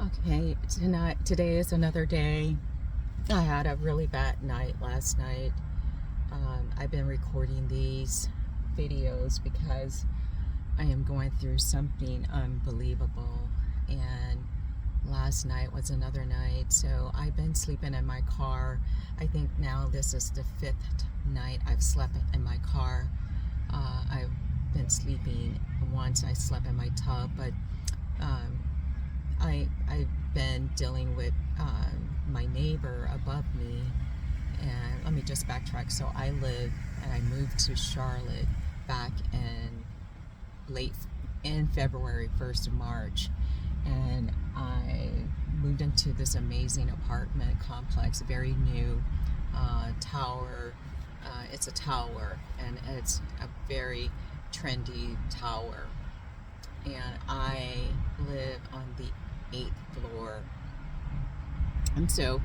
Okay, today is another day. I had a really bad night last night. I've been recording these videos because I am going through something unbelievable. And last night was another night. So I've been sleeping in my car. I think now this is the fifth night I've slept in my car. I've been sleeping once. I slept in my tub, but I've been dealing with my neighbor above me, and let me just backtrack. So I live and I moved to Charlotte back in February, 1st of March, and I moved into this amazing apartment complex, very new tower. It's a tower, and it's a very trendy tower, and I live on the 8th floor. And so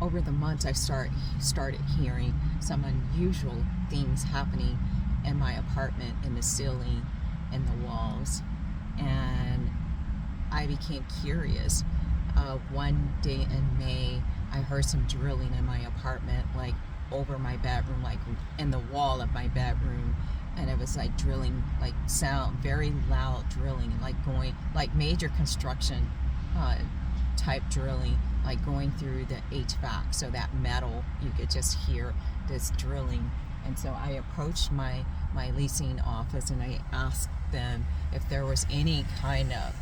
over the months I started hearing some unusual things happening in my apartment, in the ceiling and the walls, and I became curious. One day in May I heard some drilling in my apartment, like over my bedroom, like in the wall of my bedroom, and it was like drilling, like sound, very loud drilling, like going, like major construction type drilling, like going through the HVAC, so that metal, you could just hear this drilling. And so I approached my leasing office and I asked them if there was any kind of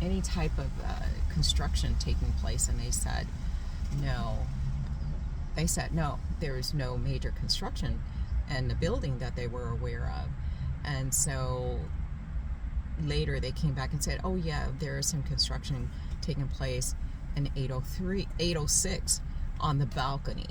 any type of construction taking place, and they said no. They said no, there's no major construction in the building that they were aware of. And so later they came back and said, oh yeah, there is some construction taking place in 806 on the balcony.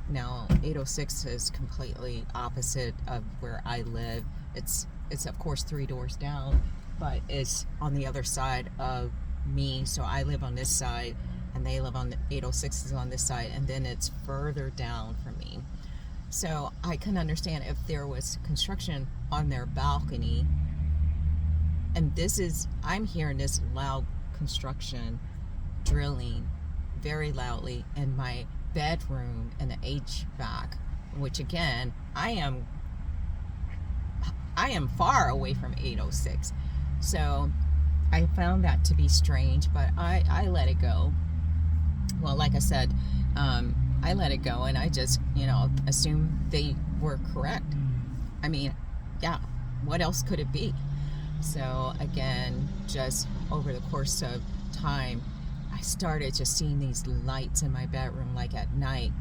Now 806 is completely opposite of where I live. It's of course 3 doors down, but it's on the other side of me. So I live on this side and they live on the 806 is on this side, and then it's further down from me. So I couldn't understand if there was construction on their balcony, and I'm hearing this loud construction drilling very loudly in my bedroom and the HVAC, which again, I am far away from 806. So I found that to be strange, but I let it go. Well, like I said, I let it go, and I just, assumed they were correct. I mean, yeah, what else could it be? So again, just over the course of time, I started just seeing these lights in my bedroom, like at night,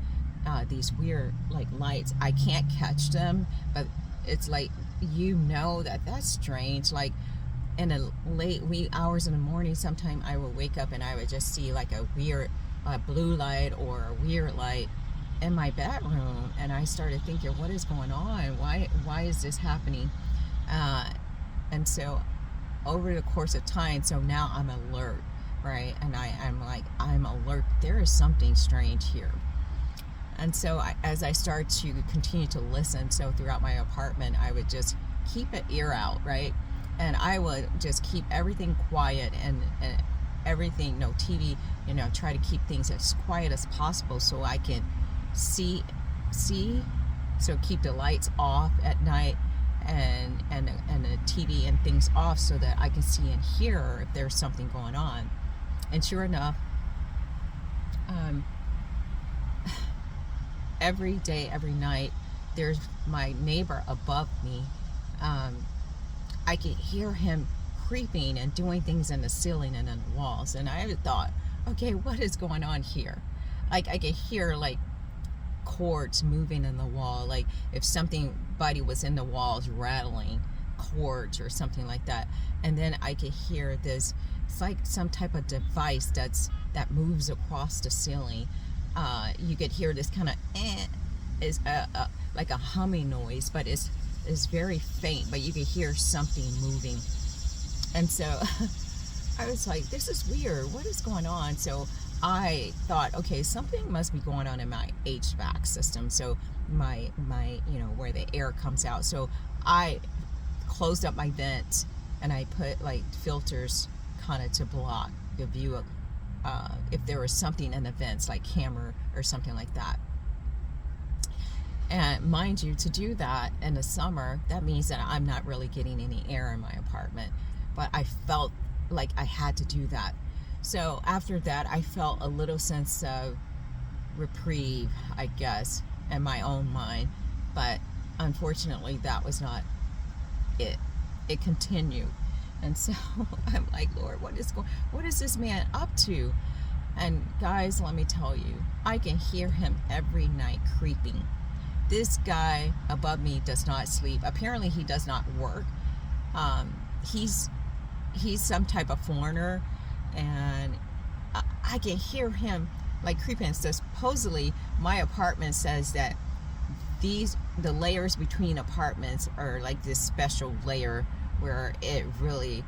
these weird like lights. I can't catch them, but it's like, that's strange. Like in the late wee hours in the morning, sometime I would wake up and I would just see like a weird blue light or a weird light in my bedroom, and I started thinking, what is going on? Why is this happening? And so over the course of time, so now I'm alert, right? And I'm alert. There is something strange here. And so as I start to continue to listen, so throughout my apartment, I would just keep an ear out, right? And I would just keep everything quiet and everything, no TV, try to keep things as quiet as possible so I can see, so keep the lights off at night and the TV and things off so that I can see and hear if there's something going on. And sure enough, every day, every night, there's my neighbor above me. I could hear him creeping and doing things in the ceiling and in the walls, and I thought, okay, what is going on here? Like I could hear like cords moving in the wall, like if somebody was in the walls rattling cords or something like that. And then I could hear this, it's like some type of device that moves across the ceiling. You could hear this kind of is like a humming noise, but it's very faint, but you could hear something moving. And so I was like, this is weird, what is going on? So I thought, okay, something must be going on in my HVAC system, so my where the air comes out. So I closed up my vents and I put like filters kind of to block the view of if there was something in the vents, like camera or something like that. And mind you, to do that in the summer, that means that I'm not really getting any air in my apartment. But I felt like I had to do that. So after that, I felt a little sense of reprieve, I guess, in my own mind. But unfortunately, that was not it. It continued. And so I'm like, Lord, what is this man up to? And guys, let me tell you, I can hear him every night creeping. This guy above me does not sleep. Apparently he does not work. He's some type of foreigner, and I can hear him like creeping. So supposedly my apartment says that the layers between apartments are like this special layer where it really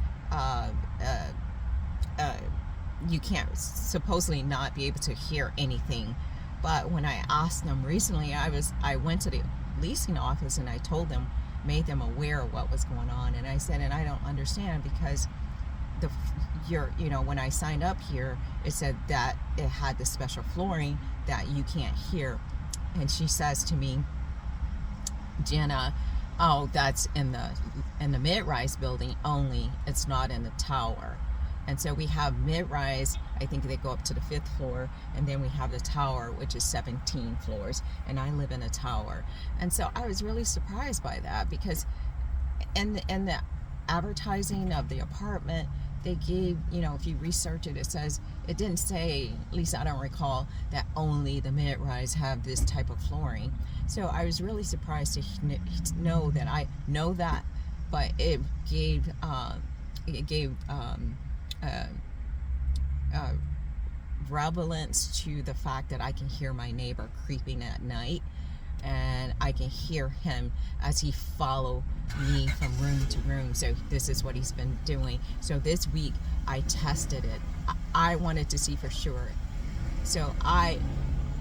you can't supposedly not be able to hear anything. But when I asked them recently, I went to the leasing office and I told them, made them aware of what was going on, and I said, and I don't understand, because when I signed up here, it said that it had the special flooring that you can't hear. And she says to me, Jenna, oh, that's in the mid-rise building only. It's not in the tower. And so we have mid-rise, I think they go up to the 5th floor, and then we have the tower, which is 17 floors, and I live in a tower. And so I was really surprised by that, because in the advertising of the apartment, they gave, if you research it, it didn't say, at least I don't recall, that only the mid-rise have this type of flooring. So I was really surprised to know that I know that, but it gave relevance to the fact that I can hear my neighbor creeping at night, and I can hear him as he follow me from room to room. So this is what he's been doing. So this week I tested it. I wanted to see for sure. So I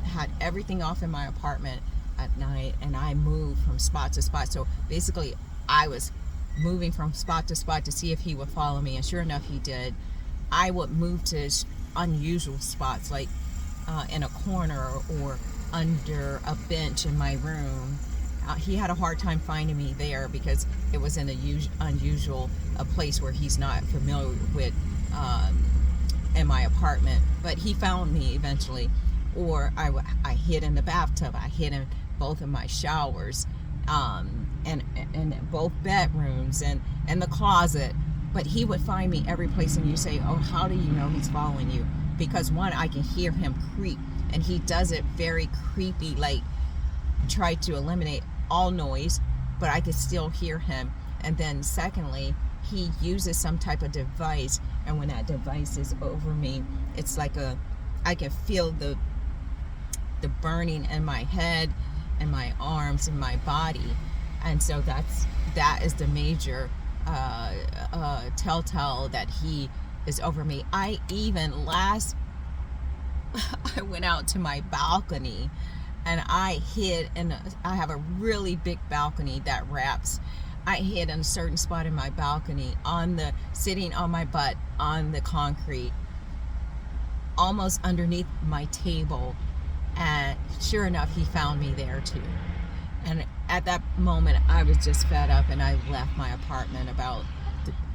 had everything off in my apartment at night, and I moved from spot to spot. So basically I was moving from spot to spot to see if he would follow me, and sure enough he did. I would move to unusual spots, like in a corner or under a bench in my room. He had a hard time finding me there because it was in a place where he's not familiar with in my apartment. But he found me eventually. Or I hid in the bathtub. I hid in both of my showers, and both bedrooms, and the closet. But he would find me every place, and you say, oh, how do you know he's following you? Because one, I can hear him creep, and he does it very creepy, like try to eliminate all noise, but I can still hear him. And then secondly, he uses some type of device, and when that device is over me, it's like I can feel the burning in my head and my arms and my body. And so that is the major telltale that he is over me. I went out to my balcony, and I hid I have a really big balcony that wraps. I hid in a certain spot in my balcony, sitting on my butt on the concrete, almost underneath my table, and sure enough he found me there too. And at that moment I was just fed up, and I left my apartment about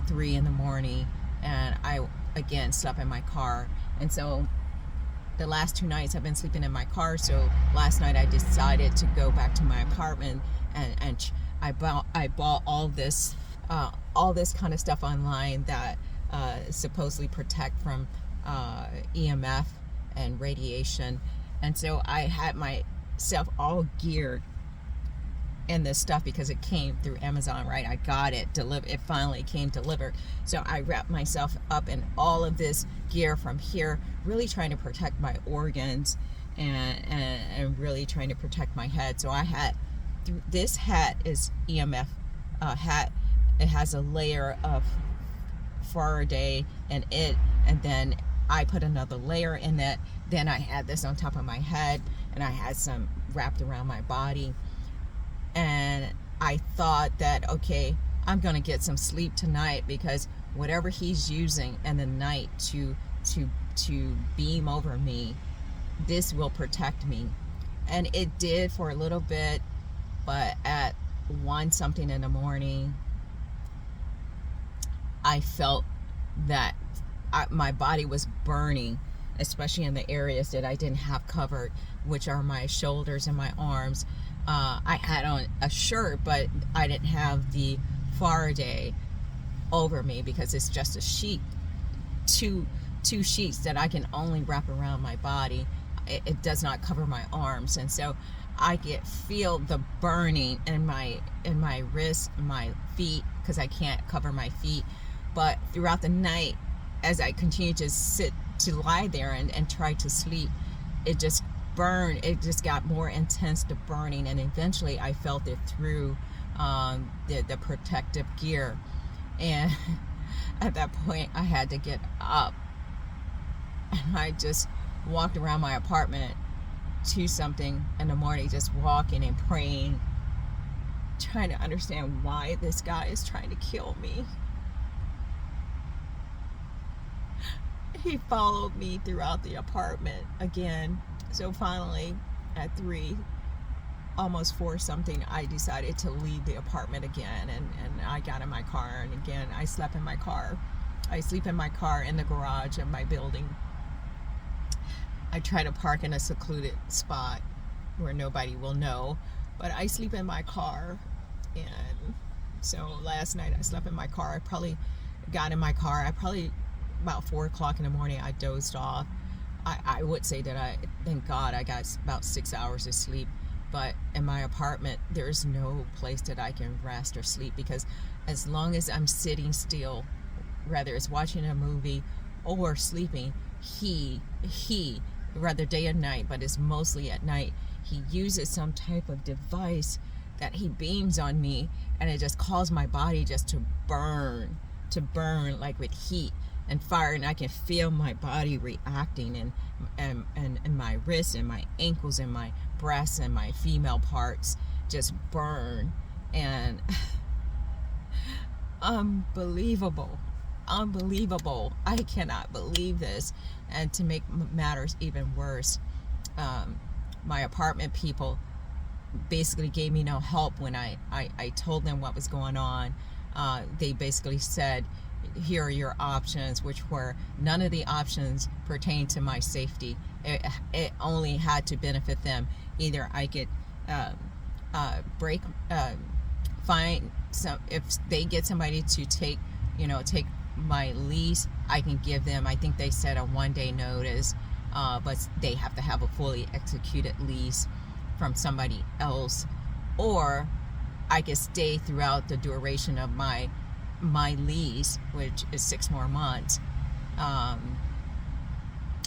3 in the morning, and I again slept in my car. And so the last 2 nights I've been sleeping in my car. So last night I decided to go back to my apartment, and I bought all this kind of stuff online that supposedly protect from EMF and radiation. And so I had myself all geared in this stuff because it came through Amazon, right? I got it delivered. It finally came delivered. So I wrapped myself up in all of this gear from here, really trying to protect my organs and really trying to protect my head. So I had this hat is EMF hat. It has a layer of Faraday in it, and then I put another layer in it. Then I had this on top of my head, and I had some wrapped around my body. And I thought that, okay, I'm going to get some sleep tonight, because whatever he's using in the night to beam over me, this will protect me. And it did for a little bit, but at 1 something in the morning, I felt that my body was burning, especially in the areas that I didn't have covered, which are my shoulders and my arms. I had on a shirt, but I didn't have the Faraday over me, because it's just a sheet, two sheets that I can only wrap around my body. It does not cover my arms, and so I feel the burning in my wrists, my feet, because I can't cover my feet. But throughout the night, as I continue to lie there and try to sleep, it just burned. It just got more intense, the burning, and eventually I felt it through the protective gear. And at that point, I had to get up, and I just walked around my apartment 2 something in the morning, just walking and praying, trying to understand why this guy is trying to kill me. He followed me throughout the apartment again. So finally, at 3, almost 4 something, I decided to leave the apartment again, and I got in my car, and again I slept in my car. I sleep in my car in the garage of my building. I try to park in a secluded spot where nobody will know, but I sleep in my car. And so last night I slept in my car. I probably got in my car, about 4 o'clock in the morning, I dozed off. I would say that thank God I got about 6 hours of sleep. But in my apartment, there's no place that I can rest or sleep, because as long as I'm sitting still, whether it's watching a movie or sleeping, he whether day or night, but it's mostly at night, he uses some type of device that he beams on me, and it just causes my body just to burn like with heat and fire, and I can feel my body reacting, and my wrists and my ankles and my breasts and my female parts just burn. And unbelievable. I cannot believe this. And to make matters even worse, my apartment people basically gave me no help when I told them what was going on. They basically said, here are your options, which were none of the options pertain to my safety. It only had to benefit them. Either I could find some, if they get somebody to take my lease, I can give them, I think they said, a 1-day notice, but they have to have a fully executed lease from somebody else, or I could stay throughout the duration of my lease, which is 6 more months.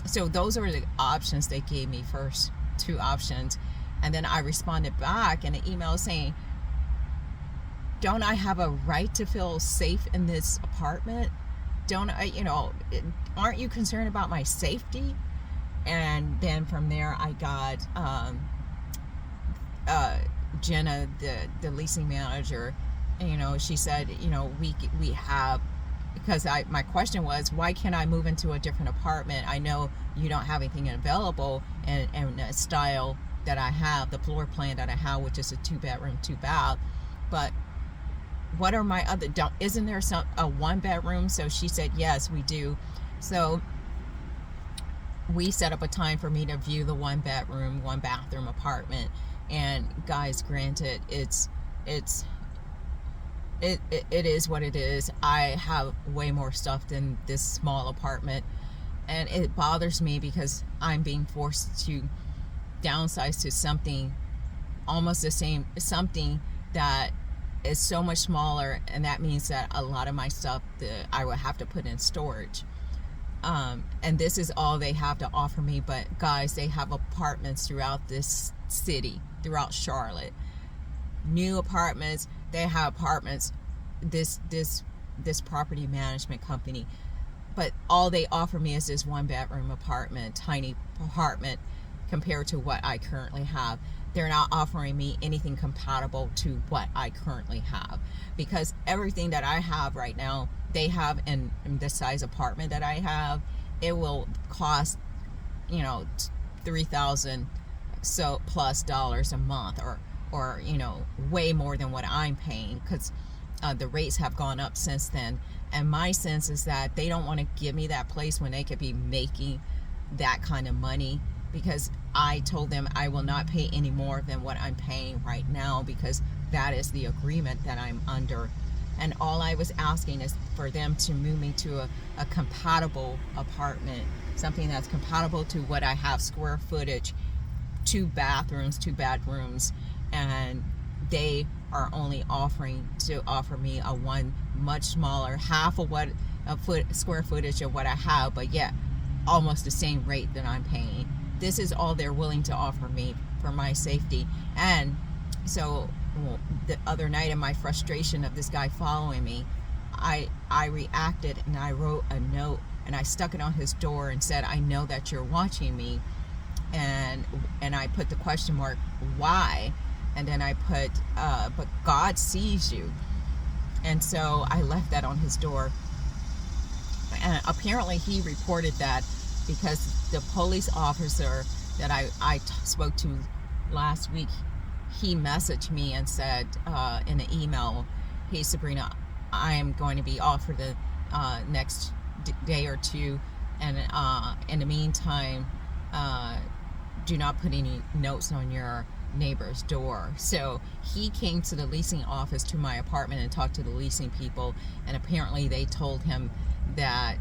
So those are the options they gave me, first 2 options. And then I responded back in an email saying, don't I have a right to feel safe in this apartment? Don't I, aren't you concerned about my safety? And then from there I got Jenna, the leasing manager. She said, we have, because my question was, why can't I move into a different apartment? I know you don't have anything available in a style that I have, the floor plan that I have, which is a 2-bedroom, 2-bath. But what are my other, isn't there a 1-bedroom? So she said, yes, we do. So we set up a time for me to view the 1-bedroom, 1-bathroom apartment. And guys, granted, it is what it is. I have way more stuff than this small apartment, and it bothers me because I'm being forced to downsize to something almost the same, something that is so much smaller, and that means that a lot of my stuff that I would have to put in storage. And this is all they have to offer me. But guys, they have apartments throughout this city, throughout Charlotte, new apartments. They have apartments, this property management company, but all they offer me is this 1-bedroom apartment, tiny apartment, compared to what I currently have. they're not offering me anything compatible to what I currently have, because everything that I have right now, they have in the size apartment that I have. It will cost, you know, 3,000 so plus dollars a month, or you know, way more than what I'm paying, because the rates have gone up since then. And my sense is that they don't want to give me that place when they could be making that kind of money, because I told them I will not pay any more than what I'm paying right now, because that is the agreement that I'm under. And all I was asking is for them to move me to a compatible apartment, something that's compatible to what I have square footage, 2 bathrooms, 2 bedrooms, and they are only offering to offer me a one much smaller, half of what square footage of what I have, but yet almost the same rate that I'm paying. This is all they're willing to offer me for my safety. And so the other night, in my frustration of this guy following me, I reacted and I wrote a note and I stuck it on his door and said, I know that you're watching me, and I put the question mark, why? And then I put, but God sees you. And so I left that on his door. And apparently he reported that, because the police officer that I spoke to last week, he messaged me and said in an email, hey Sabrina, I am going to be off for the next day or two, and in the meantime, do not put any notes on your neighbor's door. So he came to the leasing office to my apartment and talked to the leasing people, and apparently they told him that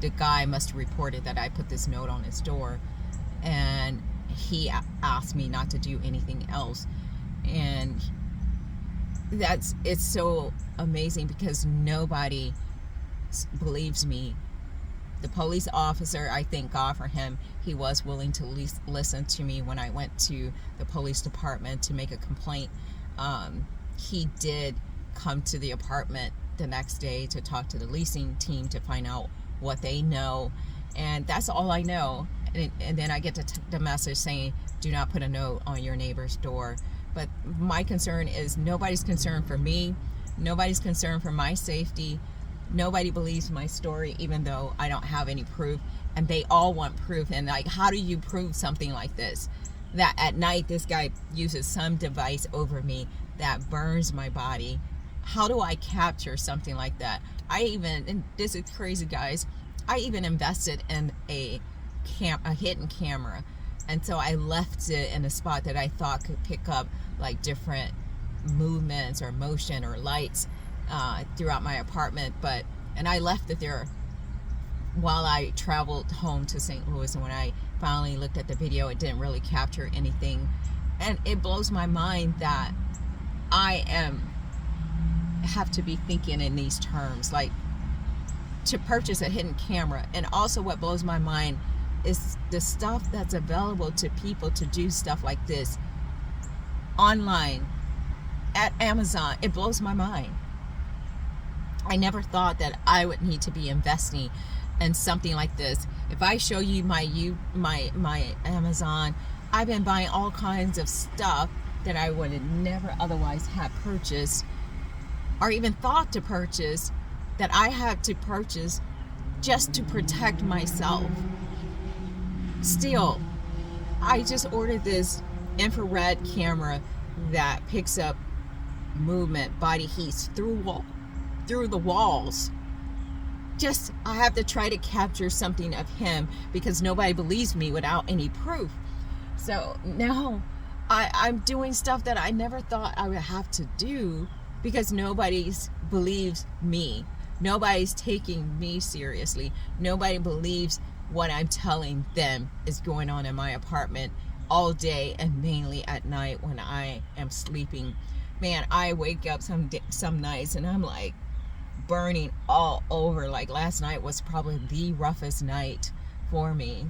the guy must have reported that I put this note on his door, and he asked me not to do anything else. And it's so amazing, because nobody believes me. The police officer, I thank God for him, he was willing to listen to me when I went to the police department to make a complaint. He did come to the apartment the next day to talk to the leasing team to find out what they know, and that's all I know. And then I get the message saying, do not put a note on your neighbor's door. But my concern is, nobody's concerned for me, nobody's concerned for my safety. Nobody believes my story, even though I don't have any proof, and they all want proof. And like, how do you prove something like this? That at night this guy uses some device over me that burns my body. How do I capture something like that? And this is crazy, guys, I even invested in a hidden camera, and so I left it in a spot that I thought could pick up like different movements or motion or lights throughout my apartment. And I left it there while I traveled home to St. Louis, and when I finally looked at the video, it didn't really capture anything. And it blows my mind that I have to be thinking in these terms, like, to purchase a hidden camera. And also what blows my mind is the stuff that's available to people to do stuff like this online at Amazon. It blows my mind. I never thought that I would need to be investing in something like this. If I show you my Amazon, I've been buying all kinds of stuff that I would have never otherwise have purchased, or even thought to purchase, that I had to purchase just to protect myself. Still, I just ordered this infrared camera that picks up movement, body heats through the walls. Just, I have to try to capture something of him, because nobody believes me without any proof. So now I'm doing stuff that I never thought I would have to do, because nobody believes me. Nobody's taking me seriously. Nobody believes what I'm telling them is going on in my apartment all day, and mainly at night when I am sleeping. Man, I wake up some nights and I'm like burning all over. Like last night was probably the roughest night for me.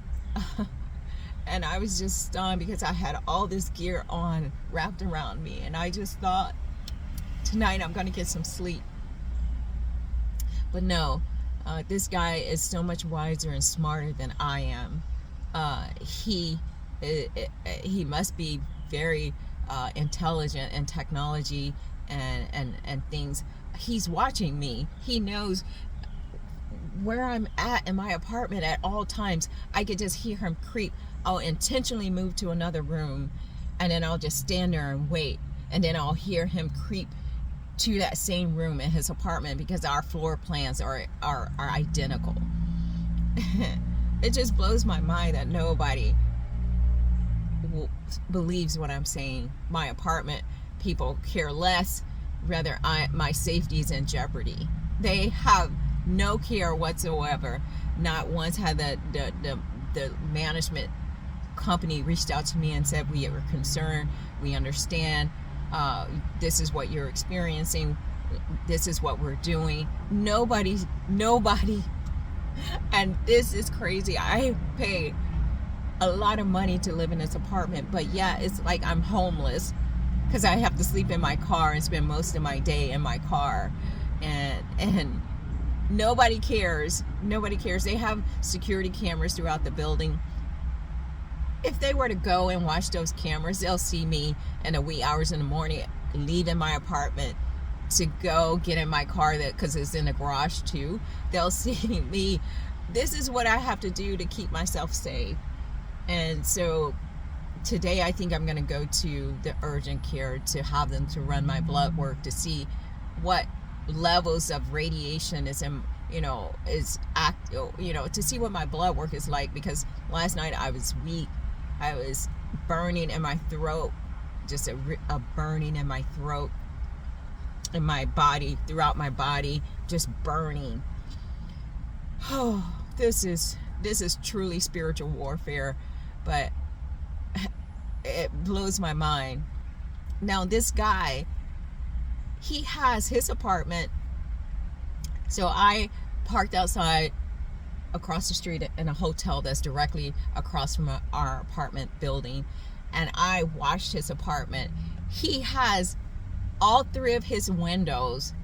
And I was just stunned, because I had all this gear on wrapped around me, and I just thought, tonight I'm going to get some sleep. But no, this guy is so much wiser and smarter than I am. He must be very intelligent in technology and things. He's watching me. He knows where I'm at in my apartment at all times. I could just hear him creep. I'll intentionally move to another room, and then I'll just stand there and wait, and then I'll hear him creep to that same room in his apartment because our floor plans are identical. It just blows my mind that nobody believes what I'm saying. My apartment people care less. Rather, my safety is in jeopardy. They have no care whatsoever. Not once had the management company reached out to me and said, we are concerned, we understand, this is what you're experiencing, this is what we're doing. Nobody, and this is crazy. I pay a lot of money to live in this apartment, but yeah, it's like I'm homeless because I have to sleep in my car and spend most of my day in my car, and nobody cares. They have security cameras throughout the building. If they were to go and watch those cameras, they'll see me in the wee hours in the morning leaving my apartment to go get in my car, that because it's in the garage too. They'll see me. This is what I have to do to keep myself safe. And so today I think I'm going to go to the urgent care to have them to run my blood work to see what levels of radiation is in, to see what my blood work is like, because last night I was weak. I was burning in my throat, just a burning in my throat, in my body, throughout my body, just burning. Oh, this is truly spiritual warfare, but it blows my mind. Now this guy, he has his apartment. So I parked outside across the street in a hotel that's directly across from our apartment building, and I watched his apartment. He has all three of his windows,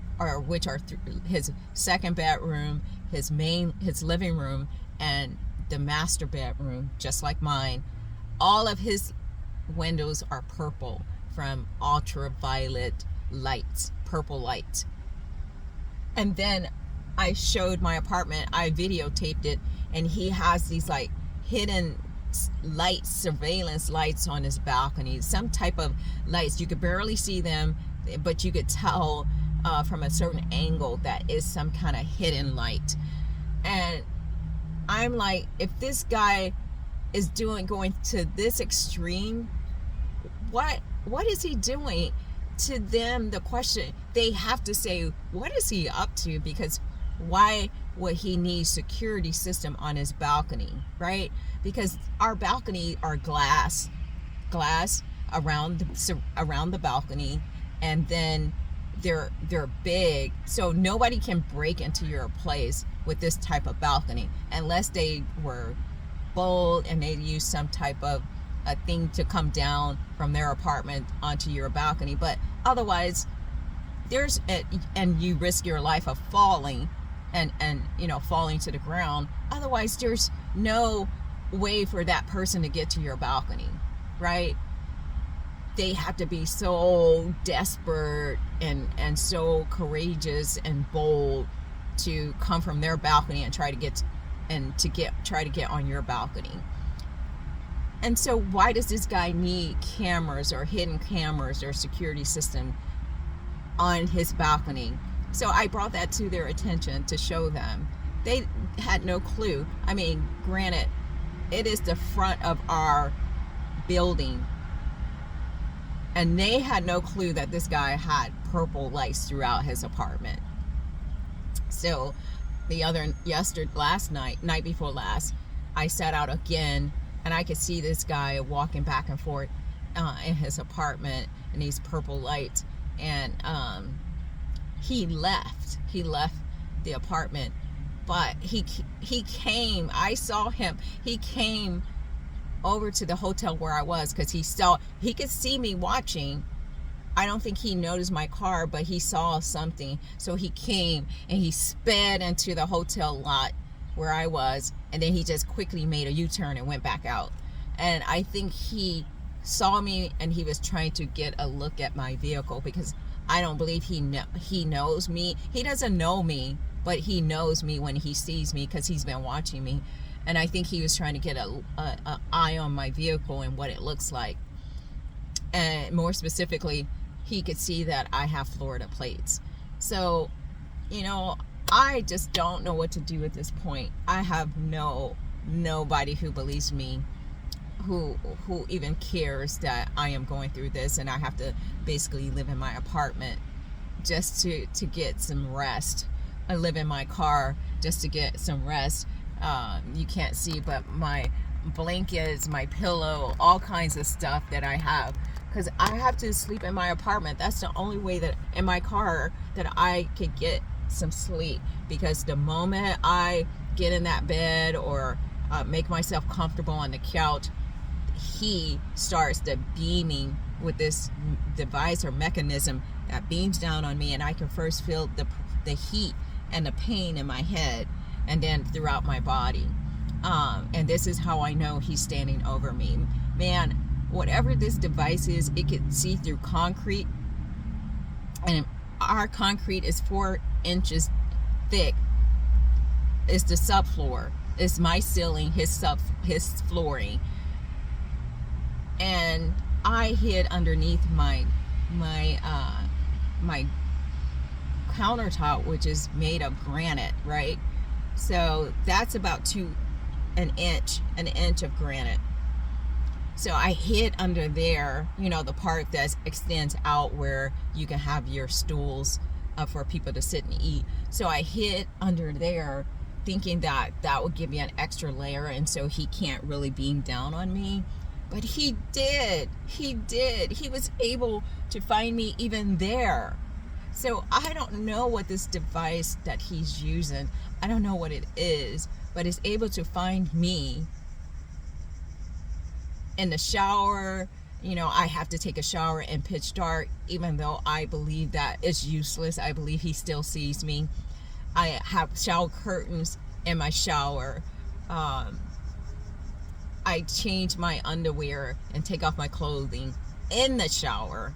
which are his second bedroom, his living room, and the master bedroom, just like mine. All of his windows are purple from ultraviolet lights, purple light. And then I showed my apartment, I videotaped it, and he has these like hidden lights, surveillance lights on his balcony, some type of lights. You could barely see them, but you could tell from a certain angle that is some kind of hidden light. And I'm like, if this guy is going to this extreme, what is he doing? To them, the question, they have to say, what is he up to? Because why would he need security system on his balcony, right? Because our balcony are glass around the balcony, and then they're big, so nobody can break into your place with this type of balcony unless they were bold and they used some type of a thing to come down from their apartment onto your balcony. But otherwise, and you risk your life of falling and falling to the ground. Otherwise, there's no way for that person to get to your balcony, right? They have to be so desperate and so courageous and bold to come from their balcony and try to get on your balcony. And so why does this guy need cameras or hidden cameras or security system on his balcony? So I brought that to their attention to show them. They had no clue. I mean, granted, it is the front of our building, and they had no clue that this guy had purple lights throughout his apartment. So night before last, I sat out again, and I could see this guy walking back and forth in his apartment in these purple lights. And he left the apartment, but he came. I saw him. He came over to the hotel where I was because he could see me watching. I don't think he noticed my car, but he saw something. So he came and he sped into the hotel lot where I was, and then he just quickly made a U-turn and went back out. And I think he saw me and he was trying to get a look at my vehicle, because I don't believe he knows me. He doesn't know me, but he knows me when he sees me because he's been watching me. And I think he was trying to get a eye on my vehicle and what it looks like. And more specifically, he could see that I have Florida plates. So, I just don't know what to do at this point. I have nobody who believes me, who even cares that I am going through this, and I have to basically live in my apartment just to get some rest. I live in my car just to get some rest. You can't see, but my blankets, my pillow, all kinds of stuff that I have, because I have to sleep in my apartment. That's the only way that in my car that I could get some sleep, because the moment I get in that bed or make myself comfortable on the couch, he starts the beaming with this device or mechanism that beams down on me, and I can first feel the heat and the pain in my head, and then throughout my body. And this is how I know he's standing over me. Man, whatever this device is, it can see through concrete, and our concrete is 4 inches thick. It's the subfloor. It's my ceiling, his flooring. And I hid underneath my countertop, which is made of granite, right? So that's about an inch of granite. So I hid under there, the part that extends out where you can have your stools for people to sit and eat. So I hid under there, thinking that would give me an extra layer, and so he can't really beam down on me. But he did. He was able to find me even there. So I don't know what this device that he's using, I don't know what it is, but it's able to find me in the shower. I have to take a shower in pitch dark, even though I believe that it's useless. I believe he still sees me. I have shower curtains in my shower. I change my underwear and take off my clothing in the shower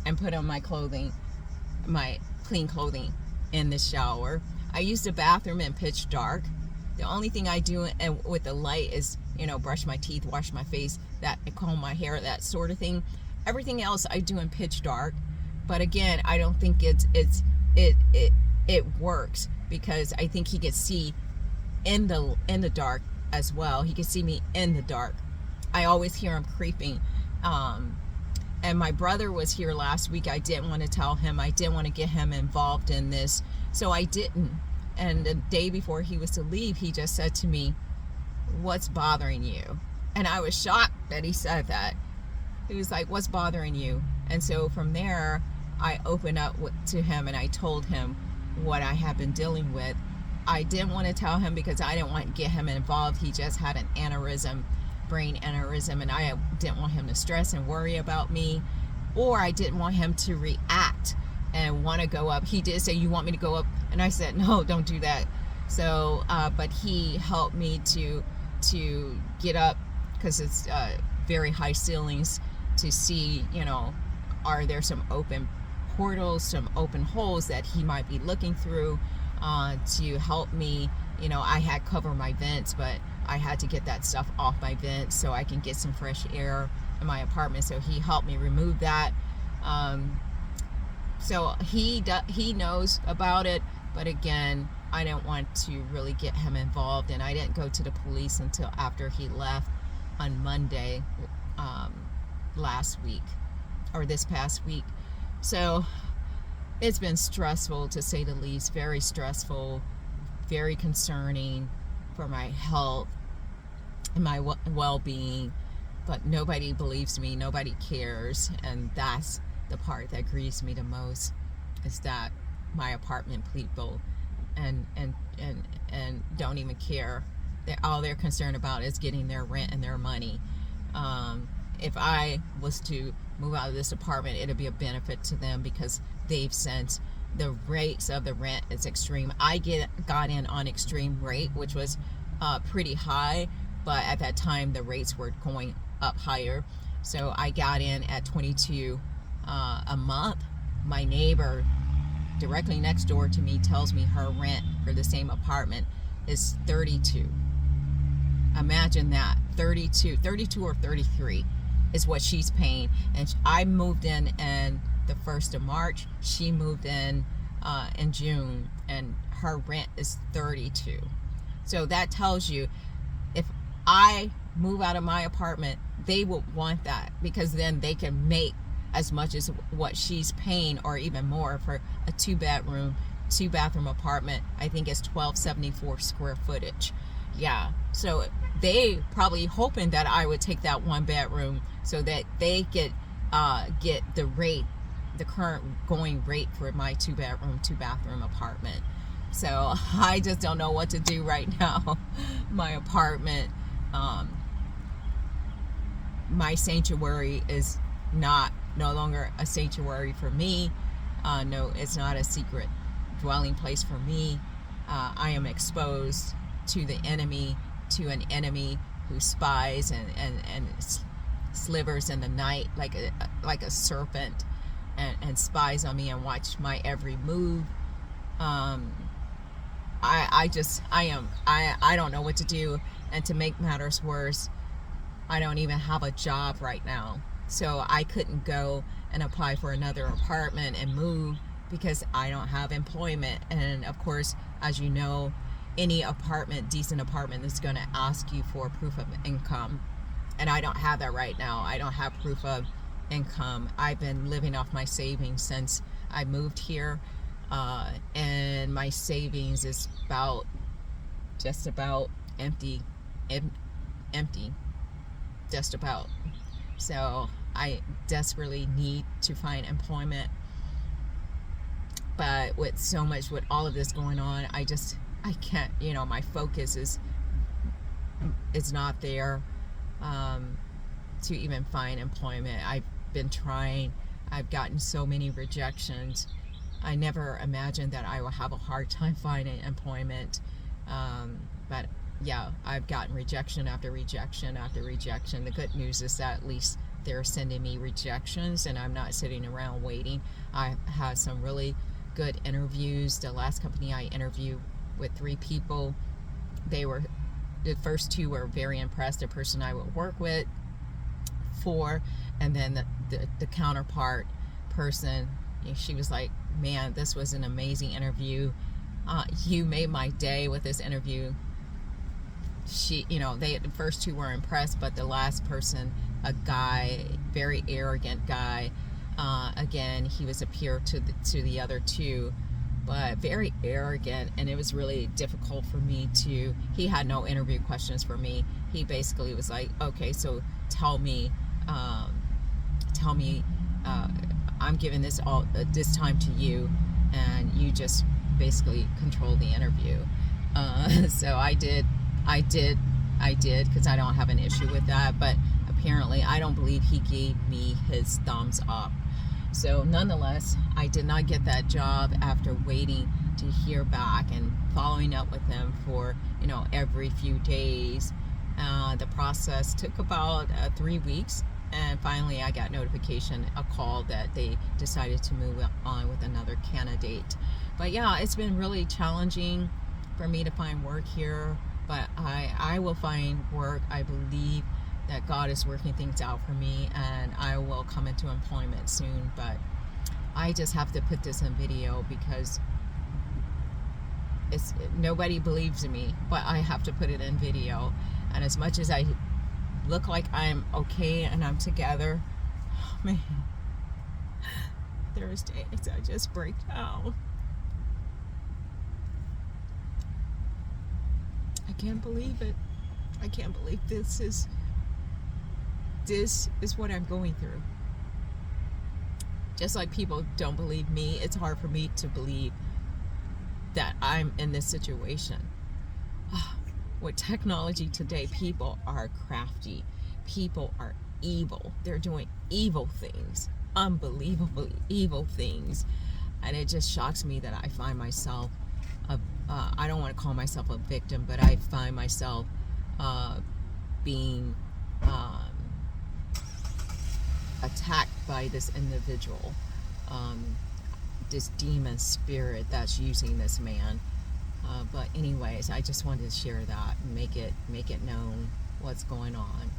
and put on my clothing, my clean clothing, in the shower. I use the bathroom in pitch dark. The only thing I do with the light is, brush my teeth, wash my face, comb my hair, that sort of thing. Everything else I do in pitch dark. But again, I don't think it works, because I think he could see in the dark as well. He could see me in the dark. I always hear him creeping. And my brother was here last week. I didn't want to tell him. I didn't want to get him involved in this, so I didn't. And the day before he was to leave, he just said to me, "What's bothering you?" And I was shocked that he said that. He was like, "What's bothering you?" And so from there, I opened up to him and I told him what I had been dealing with. I didn't want to tell him because I didn't want to get him involved. He just had an brain aneurysm, and I didn't want him to stress and worry about me, or I didn't want him to react and want to go up. He did say, "You want me to go up?" And I said, "No, don't do that." So, but he helped me to get up, because it's very high ceilings, to see, are there some open portals, some open holes that he might be looking through, to help me. I had covered my vents, but I had to get that stuff off my vents so I can get some fresh air in my apartment. So he helped me remove that. So he knows about it, but again, I didn't want to really get him involved, and I didn't go to the police until after he left on Monday last week, or this past week. So it's been stressful, to say the least. Very stressful, very concerning for my health and my well-being, but nobody believes me, nobody cares, and that's the part that grieves me the most, is that my apartment people and don't even care. All they're concerned about is getting their rent and their money. If I was to move out of this apartment, it'll be a benefit to them, because they've sent the rates of the rent is extreme. I got in on extreme rate, which was pretty high, but at that time the rates were going up higher. So I got in at 22 a month. My neighbor directly next door to me tells me her rent for the same apartment is 32. Imagine that, 32 or 33 is what she's paying. And I moved in the 1st of March. She moved in June, and her rent is 32. So that tells you, if I move out of my apartment, they will want that, because then they can make as much as what she's paying or even more for a 2-bathroom apartment. I think it's 1274 square footage. Yeah, so they probably hoping that I would take that 1 bedroom so that they get the rate, the current going rate for my 2-bathroom apartment. So I just don't know what to do right now. My apartment, my sanctuary is no longer a sanctuary for me. No, it's not a secret dwelling place for me. I am exposed to the enemy, to an enemy who spies and slivers in the night like a serpent, and spies on me and watch my every move. I don't know what to do. And to make matters worse, I don't even have a job right now. So I couldn't go and apply for another apartment and move because I don't have employment. And of course, as you know, any decent apartment is going to ask you for proof of income. And I don't have that right now. I don't have proof of income. I've been living off my savings since I moved here. And my savings is just about empty, just about. So I desperately need to find employment, but with all of this going on, I can't, my focus is not there to even find employment. I've been trying. I've gotten so many rejections. I never imagined that I will have a hard time finding employment. But yeah, I've gotten rejection after rejection after rejection. The good news is that at least they're sending me rejections and I'm not sitting around waiting. I had some really good interviews. The last company I interviewed with 3 people, the first 2 were very impressed. The person I would work with, 4, and then the counterpart person, she was like, man, this was an amazing interview. You made my day with this interview. The first 2 were impressed, but the last person, a guy, very arrogant guy, again, he was a peer to the other 2, but very arrogant, and it was really difficult for me he had no interview questions for me. He basically was like, okay, so tell me, I'm giving this time to you, and you just basically control the interview. So I did, because I don't have an issue with that, but apparently I don't believe he gave me his thumbs up. So nonetheless, I did not get that job after waiting to hear back and following up with them for, every few days. The process took about 3 weeks, and finally I got a call that they decided to move on with another candidate. But yeah, it's been really challenging for me to find work here, but I will find work. I believe that God is working things out for me, and I will come into employment soon. But I just have to put this in video because nobody believes in me, but I have to put it in video. And as much as I look like I'm okay and I'm together, oh man, there's days I just break down. I can't believe it. I can't believe this is what I'm going through. Just like people don't believe me, it's hard for me to believe that I'm in this situation. With technology today, people are crafty. People are evil. They're doing evil things, unbelievably evil things. And it just shocks me that I find myself, I don't want to call myself a victim, but I find myself being attacked by this individual, this demon spirit that's using this man. But anyways, I just wanted to share that and make it known what's going on.